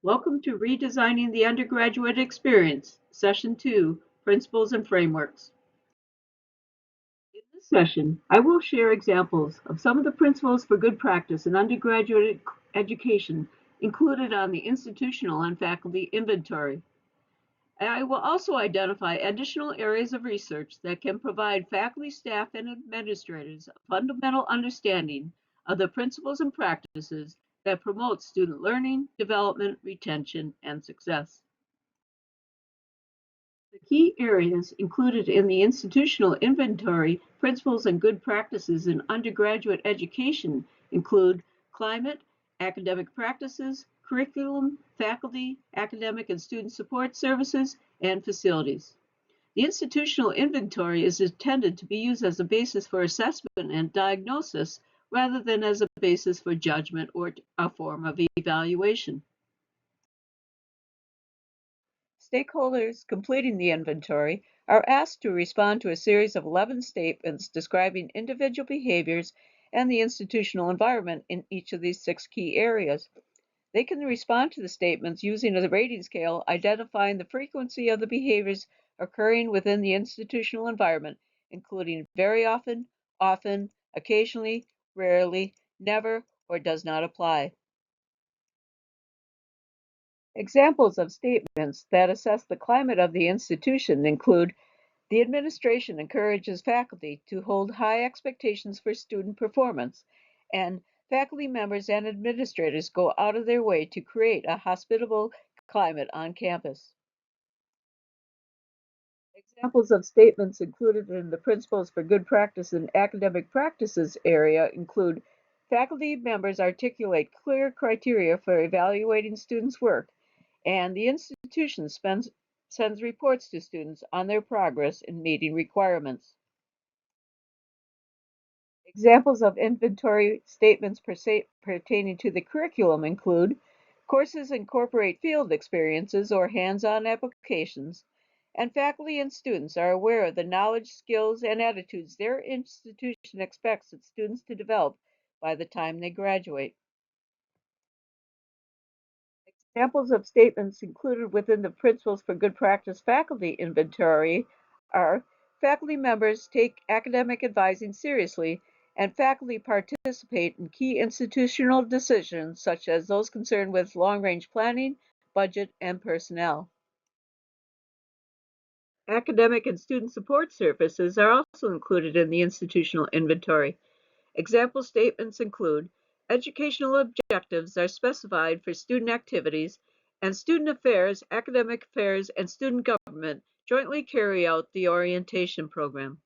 Welcome to Redesigning the Undergraduate Experience, Session 2, Principles and Frameworks. In this session, I will share examples of some of the principles for good practice in undergraduate education included on the institutional and faculty inventory. And I will also identify additional areas of research that can provide faculty, staff, and administrators a fundamental understanding of the principles and practices that promote student learning, development, retention, and success. The key areas included in the institutional inventory, principles and good practices in undergraduate education include climate, academic practices, curriculum, faculty, academic and student support services, and facilities. The institutional inventory is intended to be used as a basis for assessment and diagnosis rather than as a basis for judgment or a form of evaluation. Stakeholders completing the inventory are asked to respond to a series of 11 statements describing individual behaviors and the institutional environment in each of these 6 key areas. They can respond to the statements using a rating scale identifying the frequency of the behaviors occurring within the institutional environment, including very often, often, occasionally, rarely, never, or does not apply. Examples of statements that assess the climate of the institution include: the administration encourages faculty to hold high expectations for student performance, and faculty members and administrators go out of their way to create a hospitable climate on campus. Examples of statements included in the Principles for Good Practice in Academic Practices area include: faculty members articulate clear criteria for evaluating students' work, and the institution sends reports to students on their progress in meeting requirements. Examples of inventory statements pertaining to the curriculum include: courses incorporate field experiences or hands-on applications, and faculty and students are aware of the knowledge, skills, and attitudes their institution expects its students to develop by the time they graduate. Examples of statements included within the Principles for Good Practice faculty inventory are: faculty members take academic advising seriously, and faculty participate in key institutional decisions such as those concerned with long-range planning, budget, and personnel. Academic and student support services are also included in the institutional inventory. Example statements include: educational objectives are specified for student activities, and student affairs, academic affairs, and student government jointly carry out the orientation program.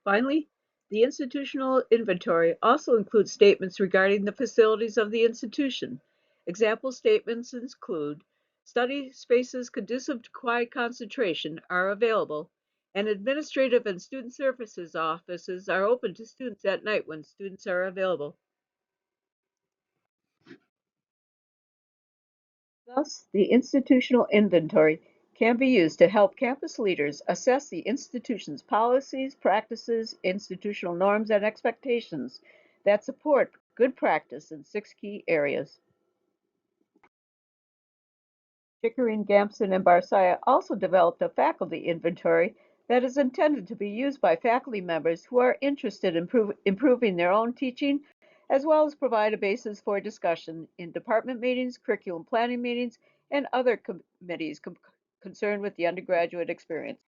Finally, the institutional inventory also includes statements regarding the facilities of the institution. Example statements include: study spaces conducive to quiet concentration are available, and administrative and student services offices are open to students at night when students are available. Thus, the institutional inventory can be used to help campus leaders assess the institution's policies, practices, institutional norms, and expectations that support good practice in 6 key areas. Chickering, Gamson, and Barsaya also developed a faculty inventory that is intended to be used by faculty members who are interested in improving their own teaching, as well as provide a basis for discussion in department meetings, curriculum planning meetings, and other committees concerned with the undergraduate experience.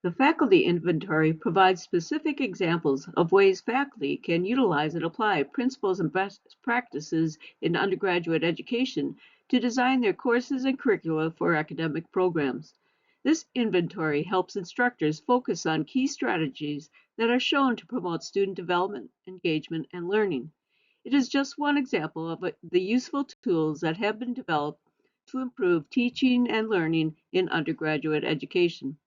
The faculty inventory provides specific examples of ways faculty can utilize and apply principles and best practices in undergraduate education to design their courses and curricula for academic programs. This inventory helps instructors focus on key strategies that are shown to promote student development, engagement, and learning. It is just one example of the useful tools that have been developed to improve teaching and learning in undergraduate education.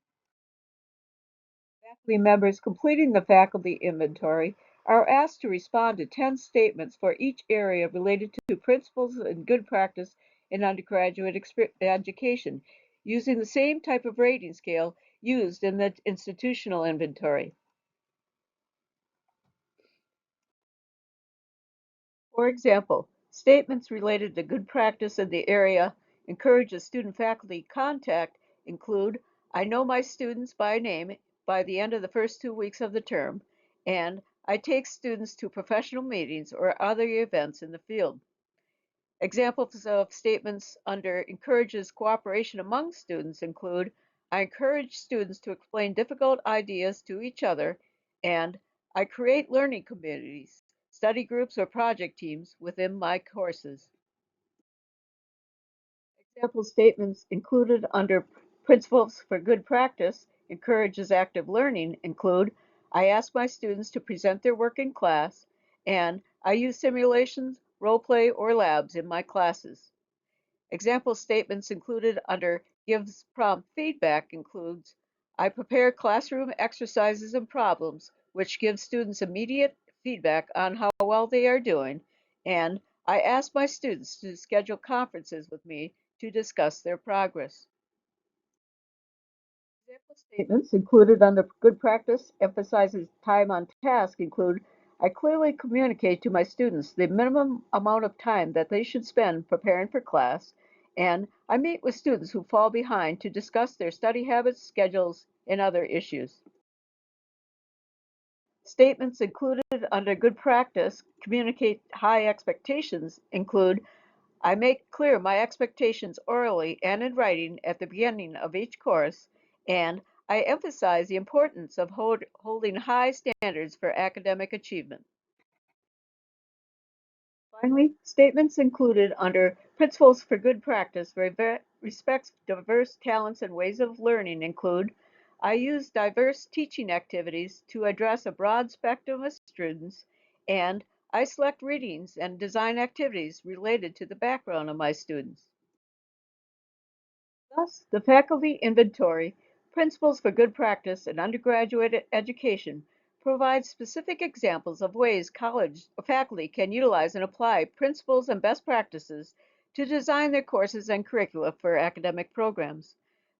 Faculty members completing the faculty inventory are asked to respond to 10 statements for each area related to principles and good practice in undergraduate education, using the same type of rating scale used in the institutional inventory. For example, statements related to good practice in the area encourages student-faculty contact include, I know my students by name by the end of the first 2 weeks of the term, and I take students to professional meetings or other events in the field. Examples of statements under encourages cooperation among students include, I encourage students to explain difficult ideas to each other, and I create learning communities, study groups, or project teams within my courses. Example statements included under Principles for Good Practice encourages active learning include, I ask my students to present their work in class, and I use simulations, role play, or labs in my classes. Example statements included under gives prompt feedback includes, I prepare classroom exercises and problems, which give students immediate feedback on how well they are doing, and I ask my students to schedule conferences with me to discuss their progress. Example statements included under good practice emphasizes time on task include, I clearly communicate to my students the minimum amount of time that they should spend preparing for class, and I meet with students who fall behind to discuss their study habits, schedules, and other issues. Statements included under good practice communicate high expectations include, I make clear my expectations orally and in writing at the beginning of each course, and I emphasize the importance of holding high standards for academic achievement. Finally, statements included under Principles for Good Practice respects diverse talents and ways of learning include, I use diverse teaching activities to address a broad spectrum of students, and I select readings and design activities related to the background of my students. Thus, the faculty inventory, Principles for Good Practice in Undergraduate Education, provides specific examples of ways college faculty can utilize and apply principles and best practices to design their courses and curricula for academic programs.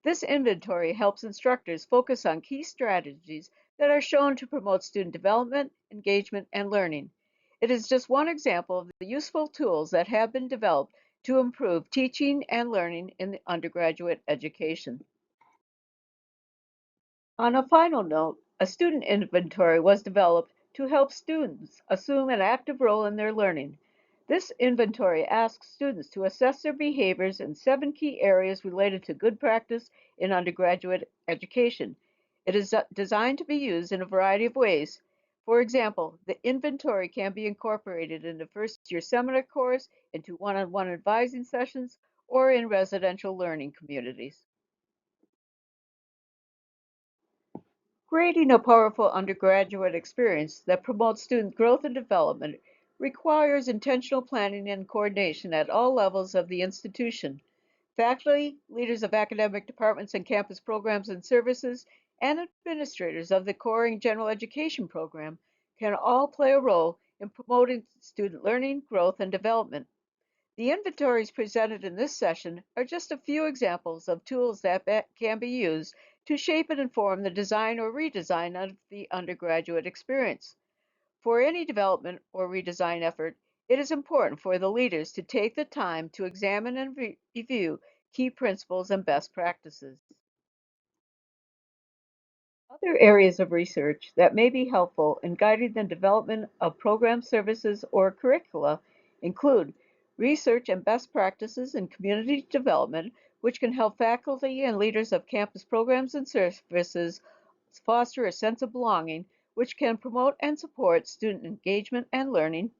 This inventory helps instructors focus on key strategies that are shown to promote student development, engagement, and learning. It is just one example of the useful tools that have been developed to improve teaching and learning in the undergraduate education. On a final note, a student inventory was developed to help students assume an active role in their learning. This inventory asks students to assess their behaviors in 7 key areas related to good practice in undergraduate education. It is designed to be used in a variety of ways. For example, the inventory can be incorporated in the first year seminar course, into one-on-one advising sessions, or in residential learning communities. Creating a powerful undergraduate experience that promotes student growth and development requires intentional planning and coordination at all levels of the institution. Faculty, leaders of academic departments and campus programs and services, and administrators of the core and general education program can all play a role in promoting student learning, growth, and development. The inventories presented in this session are just a few examples of tools that can be used to shape and inform the design or redesign of the undergraduate experience. For any development or redesign effort, it is important for the leaders to take the time to examine and review key principles and best practices. Other areas of research that may be helpful in guiding the development of program services or curricula include research and best practices in community development, which can help faculty and leaders of campus programs and services foster a sense of belonging, which can promote and support student engagement and learning.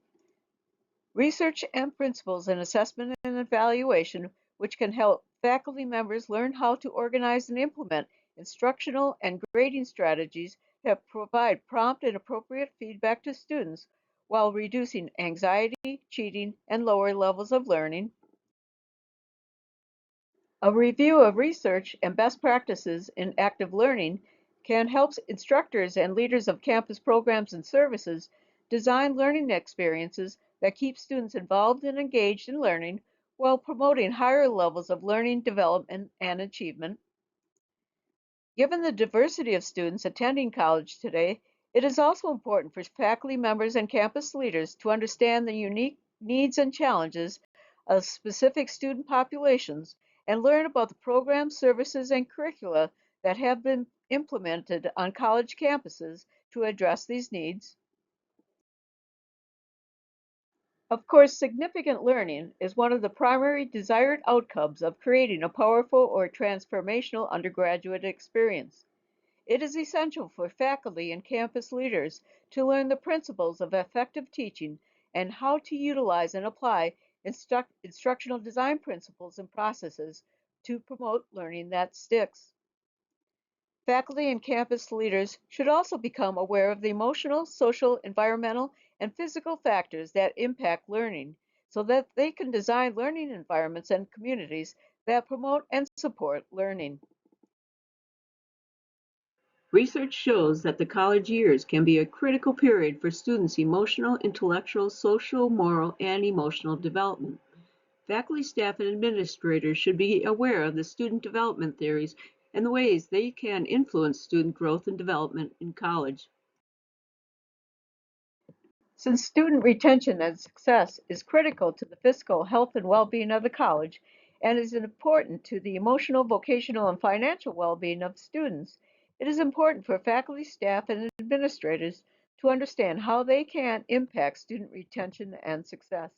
Research and principles in assessment and evaluation, which can help faculty members learn how to organize and implement instructional and grading strategies that provide prompt and appropriate feedback to students while reducing anxiety, cheating, and lower levels of learning. A review of research and best practices in active learning can help instructors and leaders of campus programs and services design learning experiences that keep students involved and engaged in learning while promoting higher levels of learning, development, and achievement. Given the diversity of students attending college today, it is also important for faculty members and campus leaders to understand the unique needs and challenges of specific student populations and learn about the programs, services, and curricula that have been implemented on college campuses to address these needs. Of course, significant learning is one of the primary desired outcomes of creating a powerful or transformational undergraduate experience. It is essential for faculty and campus leaders to learn the principles of effective teaching and how to utilize and apply instructional design principles and processes to promote learning that sticks. Faculty and campus leaders should also become aware of the emotional, social, environmental, and physical factors that impact learning so that they can design learning environments and communities that promote and support learning. Research shows that the college years can be a critical period for students' emotional, intellectual, social, moral, and emotional development. Faculty, staff, and administrators should be aware of the student development theories and the ways they can influence student growth and development in college. Since student retention and success is critical to the physical health and well-being of the college and is important to the emotional, vocational, and financial well-being of students, it is important for faculty, staff, and administrators to understand how they can impact student retention and success.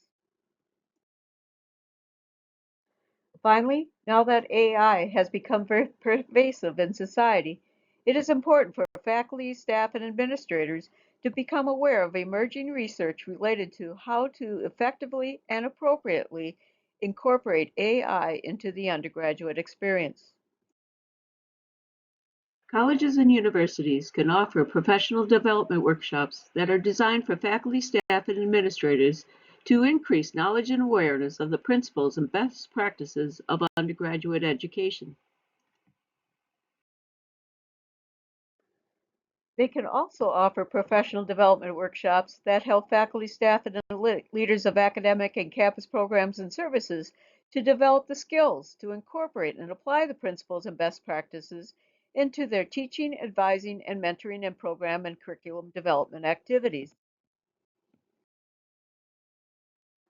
Finally, now that AI has become very pervasive in society, it is important for faculty, staff, and administrators to become aware of emerging research related to how to effectively and appropriately incorporate AI into the undergraduate experience. Colleges and universities can offer professional development workshops that are designed for faculty, staff, and administrators to increase knowledge and awareness of the principles and best practices of undergraduate education. They can also offer professional development workshops that help faculty, staff, and leaders of academic and campus programs and services to develop the skills to incorporate and apply the principles and best practices into their teaching, advising, and mentoring and program and curriculum development activities.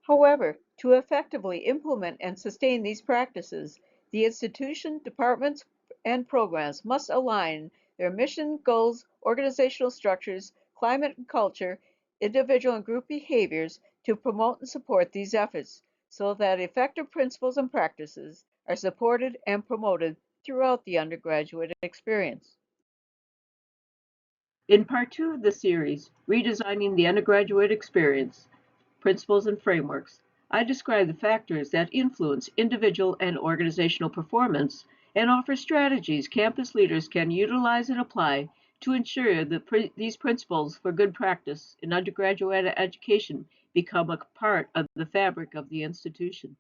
However, to effectively implement and sustain these practices, the institution, departments, and programs must align their mission, goals, organizational structures, climate and culture, individual and group behaviors to promote and support these efforts so that effective principles and practices are supported and promoted throughout the undergraduate experience. In part two of the series, Redesigning the Undergraduate Experience, Principles and Frameworks, I describe the factors that influence individual and organizational performance and offer strategies campus leaders can utilize and apply to ensure that these principles for good practice in undergraduate education become a part of the fabric of the institution.